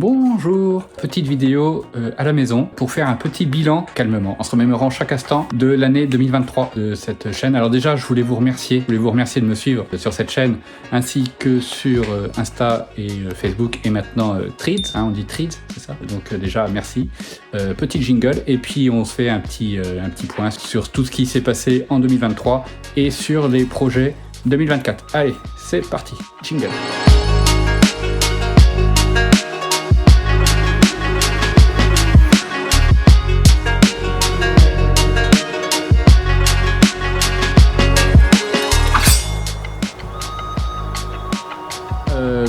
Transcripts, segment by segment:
Bonjour, petite vidéo à la maison pour faire un petit bilan calmement, en se remémorant chaque instant de l'année 2023 de cette chaîne. Alors déjà, je voulais vous remercier de me suivre sur cette chaîne, ainsi que sur Insta et Facebook, et maintenant Threads, on dit Threads, c'est ça? Donc déjà, merci. Petit jingle, et puis on se fait un petit point sur tout ce qui s'est passé en 2023 et sur les projets 2024. Allez, c'est parti, jingle.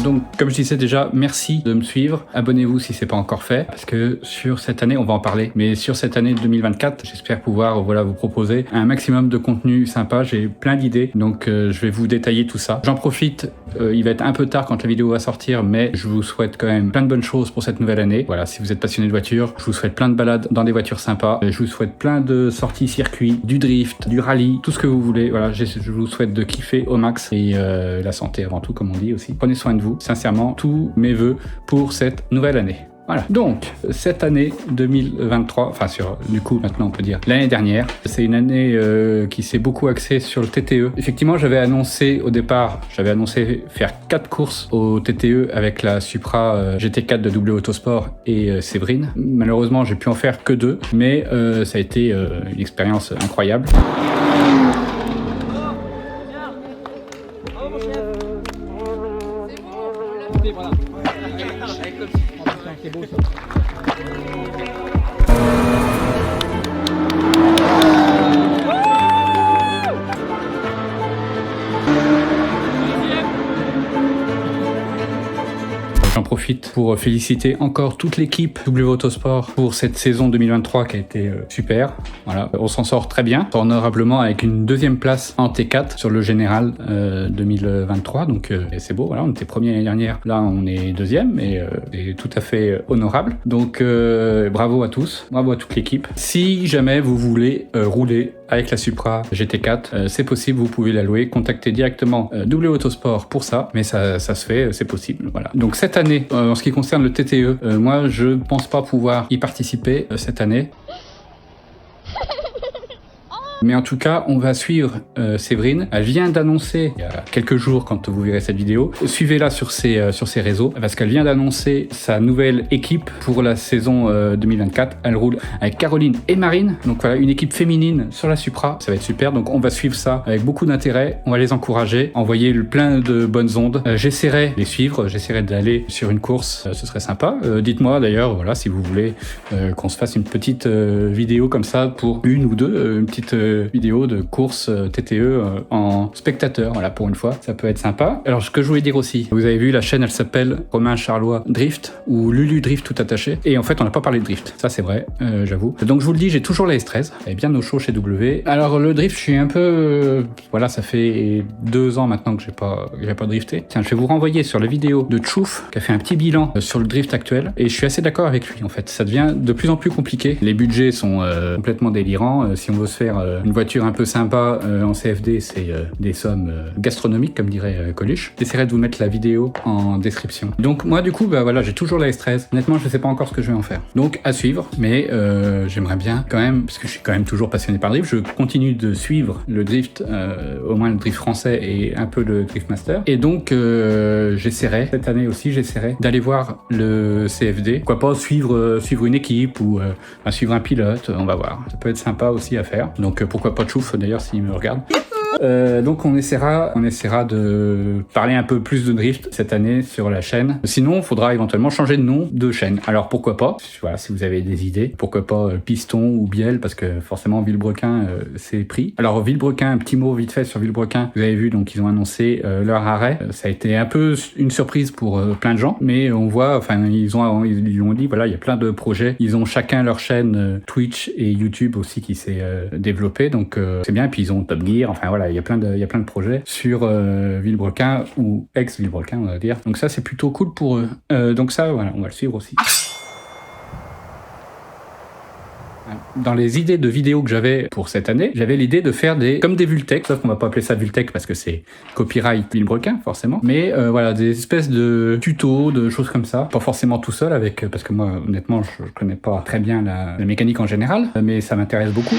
Donc, comme je disais déjà, merci de me suivre. Abonnez-vous si c'est pas encore fait, parce que sur cette année, on va en parler, mais sur cette année 2024, j'espère pouvoir vous proposer un maximum de contenu sympa. J'ai plein d'idées, donc je vais vous détailler tout ça. J'en profite, il va être un peu tard quand la vidéo va sortir, mais je vous souhaite quand même plein de bonnes choses pour cette nouvelle année. Voilà, si vous êtes passionné de voitures, je vous souhaite plein de balades dans des voitures sympas. Je vous souhaite plein de sorties circuits, du drift, du rallye, tout ce que vous voulez. Voilà, je vous souhaite de kiffer au max, et la santé avant tout, comme on dit aussi. Prenez soin de vous. Sincèrement, tous mes vœux pour cette nouvelle année. Voilà. Donc, cette année 2023, enfin du coup, maintenant on peut dire l'année dernière, c'est une année qui s'est beaucoup axée sur le TTE. Effectivement, j'avais annoncé au départ, faire 4 courses au TTE avec la Supra GT4 de W Autosport et Séverine. Malheureusement, j'ai pu en faire que 2, mais ça a été une expérience incroyable. Voilà. C'est beau ça. J'en profite pour féliciter encore toute l'équipe W Autosport pour cette saison 2023 qui a été super. Voilà, on s'en sort très bien, honorablement avec une 2e place en T4 sur le général 2023. Donc c'est beau, voilà, on était premier l'année dernière, là on est 2e, et c'est tout à fait honorable. Donc bravo à tous, bravo à toute l'équipe. Si jamais vous voulez rouler avec la Supra GT4, c'est possible, vous pouvez la louer, contactez directement W Autosport pour ça, mais ça se fait, c'est possible, voilà. Donc cette année, en ce qui concerne le TTE, moi je pense pas pouvoir y participer cette année. Mais en tout cas, on va suivre Séverine. Elle vient d'annoncer, il y a quelques jours quand vous verrez cette vidéo, suivez-la sur ses réseaux, parce qu'elle vient d'annoncer sa nouvelle équipe pour la saison 2024. Elle roule avec Caroline et Marine, donc voilà, une équipe féminine sur la Supra, ça va être super. Donc on va suivre ça avec beaucoup d'intérêt, on va les encourager, envoyer plein de bonnes ondes. J'essaierai de les suivre, j'essaierai d'aller sur une course, ce serait sympa. Dites-moi d'ailleurs, voilà, si vous voulez qu'on se fasse une petite vidéo comme ça pour une ou deux, une petite vidéo de course TTE en spectateur, voilà, pour une fois, ça peut être sympa. Alors ce que je voulais dire aussi, vous avez vu, la chaîne elle s'appelle Romain Charlois Drift, ou Lulu Drift tout attaché, et en fait on n'a pas parlé de drift, ça c'est vrai, j'avoue. Donc je vous le dis, j'ai toujours la S13, elle est bien au chaud chez W. Alors le drift, je suis un peu, voilà, ça fait 2 ans maintenant que j'ai pas drifté. Tiens, je vais vous renvoyer sur la vidéo de Chouf, qui a fait un petit bilan sur le drift actuel, et je suis assez d'accord avec lui en fait, ça devient de plus en plus compliqué, les budgets sont complètement délirants, si on veut se faire une voiture un peu sympa en CFD, c'est des sommes gastronomiques, comme dirait Coluche. J'essaierai de vous mettre la vidéo en description. Donc moi du coup, voilà, j'ai toujours la S13. Honnêtement, je sais pas encore ce que je vais en faire. Donc à suivre, mais j'aimerais bien quand même, parce que je suis quand même toujours passionné par le drift, je continue de suivre le drift, au moins le drift français et un peu le drift master. Et donc j'essaierai, cette année aussi, d'aller voir le CFD. Pourquoi pas suivre une équipe ou suivre un pilote, on va voir. Ça peut être sympa aussi à faire. Donc pourquoi pas de Chouf d'ailleurs s'il me regarde. Donc on essaiera de parler un peu plus de drift cette année sur la chaîne. Sinon, il faudra éventuellement changer de nom de chaîne. Alors pourquoi pas, voilà, si vous avez des idées, pourquoi pas Piston ou Biel, parce que forcément Villebrequin c'est pris. Alors Villebrequin, un petit mot vite fait sur Villebrequin, vous avez vu, donc ils ont annoncé leur arrêt. Ça a été un peu une surprise pour plein de gens, mais on voit, enfin ils ont dit, voilà, il y a plein de projets, ils ont chacun leur chaîne Twitch et YouTube aussi qui s'est développé, donc c'est bien. Et puis ils ont Top Gear, enfin voilà, il y a plein de projets sur Villebrequin ou ex-Villebrequin, on va dire. Donc ça, c'est plutôt cool pour eux. Donc ça, voilà, on va le suivre aussi. Voilà. dans les idées de vidéos que j'avais pour cette année, j'avais l'idée de faire comme des Vultech, sauf qu'on va pas appeler ça Vultech parce que c'est copyright Villebrequin forcément, mais voilà, des espèces de tutos, de choses comme ça, pas forcément tout seul parce que moi honnêtement je connais pas très bien la mécanique en général, mais ça m'intéresse beaucoup.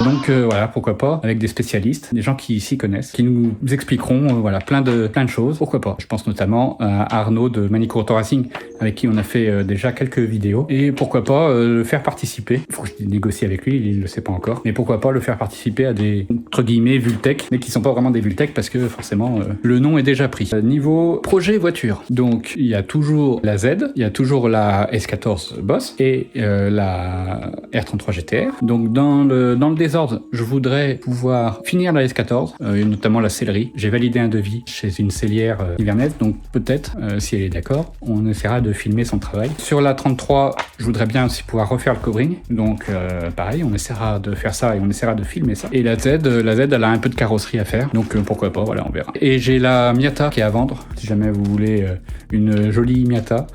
Donc voilà, pourquoi pas, avec des spécialistes, des gens qui s'y connaissent, qui nous expliqueront voilà, plein de choses, pourquoi pas. Je pense notamment à Arnaud de Manicourt Racing, avec qui on a fait déjà quelques vidéos, et pourquoi pas le faire participer. Il faut que je négocie avec lui, il le sait pas encore, mais pourquoi pas le faire participer à des, entre guillemets, Vultech, mais qui sont pas vraiment des Vultech, parce que forcément, le nom est déjà pris. Niveau projet voiture, donc il y a toujours la Z, il y a toujours la S14 Boss, et la R33 GTR. Donc dans le désordre, je voudrais pouvoir finir la S14, notamment la sellerie. J'ai validé un devis chez une sellière hivernaise, donc peut-être, si elle est d'accord, on essaiera de filmer son travail. Sur la 33, je voudrais bien aussi pouvoir refaire le covering, donc pareil, on essaiera de faire ça et on essaiera de filmer ça. Et la Z, elle a un peu de carrosserie à faire, donc pourquoi pas, voilà, on verra. Et j'ai la Miata qui est à vendre, si jamais vous voulez une jolie Miata.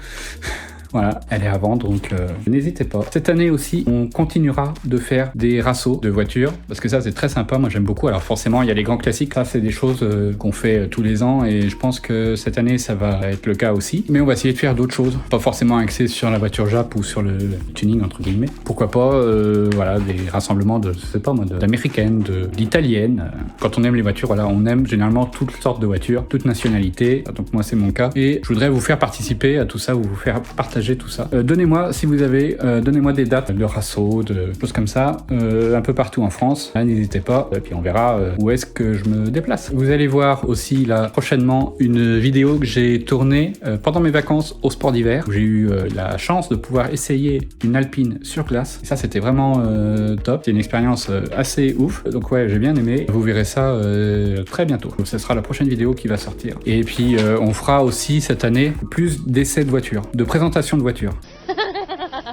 Voilà, elle est à vendre, donc n'hésitez pas. Cette année aussi, on continuera de faire des rassos de voitures, parce que ça c'est très sympa, moi j'aime beaucoup. Alors forcément, il y a les grands classiques, ça c'est des choses qu'on fait tous les ans, et je pense que cette année ça va être le cas aussi. Mais on va essayer de faire d'autres choses, pas forcément axé sur la voiture Jap ou sur le tuning entre guillemets. Pourquoi pas, voilà, des rassemblements de, je sais pas moi, d'américaines, d'italiennes. Quand on aime les voitures, voilà, on aime généralement toutes sortes de voitures, toutes nationalités, donc moi c'est mon cas. Et je voudrais vous faire participer à tout ça, vous faire partager tout ça. Donnez-moi, si vous avez, donnez-moi des dates de rassos, de choses comme ça, un peu partout en France. N'hésitez pas, et puis on verra où est-ce que je me déplace. Vous allez voir aussi là prochainement une vidéo que j'ai tournée pendant mes vacances au sport d'hiver, où j'ai eu la chance de pouvoir essayer une Alpine sur glace. Et ça c'était vraiment top, c'est une expérience assez ouf. Donc ouais, j'ai bien aimé. Vous verrez ça très bientôt. Donc ça sera la prochaine vidéo qui va sortir. Et puis on fera aussi cette année plus d'essais de voitures, de présentation de voitures.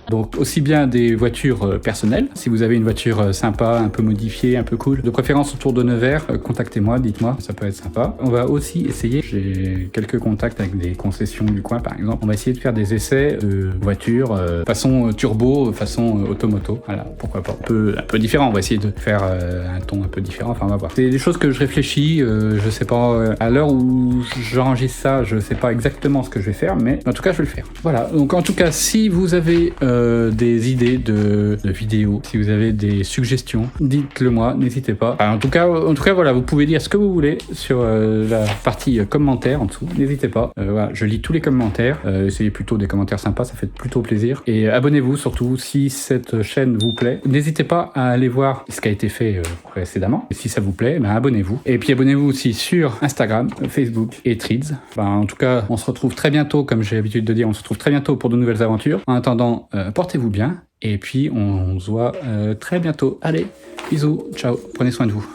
Donc aussi bien des voitures personnelles, si vous avez une voiture sympa, un peu modifiée, un peu cool, de préférence autour de Nevers, contactez-moi, dites-moi, ça peut être sympa. On va aussi essayer, j'ai quelques contacts avec des concessions du coin par exemple, on va essayer de faire des essais de voitures façon turbo, façon automoto, voilà, pourquoi pas. Un peu différent, on va essayer de faire un ton un peu différent, enfin on va voir. C'est des choses que je réfléchis, je sais pas, à l'heure où j'enregistre ça, je sais pas exactement ce que je vais faire, mais en tout cas je vais le faire. Voilà, donc en tout cas si vous avez des idées de vidéos, si vous avez des suggestions, dites-le moi, n'hésitez pas. Enfin, en tout cas voilà, vous pouvez dire ce que vous voulez sur la partie commentaires en dessous, n'hésitez pas. Voilà, je lis tous les commentaires, essayez plutôt des commentaires sympas, ça fait plutôt plaisir. Et abonnez-vous surtout si cette chaîne vous plaît. N'hésitez pas à aller voir ce qui a été fait précédemment. Et si ça vous plaît, ben abonnez-vous. Et puis abonnez-vous aussi sur Instagram, Facebook et Threads. Enfin, en tout cas, on se retrouve très bientôt, comme j'ai l'habitude de dire, on se retrouve très bientôt pour de nouvelles aventures. En attendant, portez-vous bien et puis on se voit très bientôt. Allez, bisous, ciao, prenez soin de vous.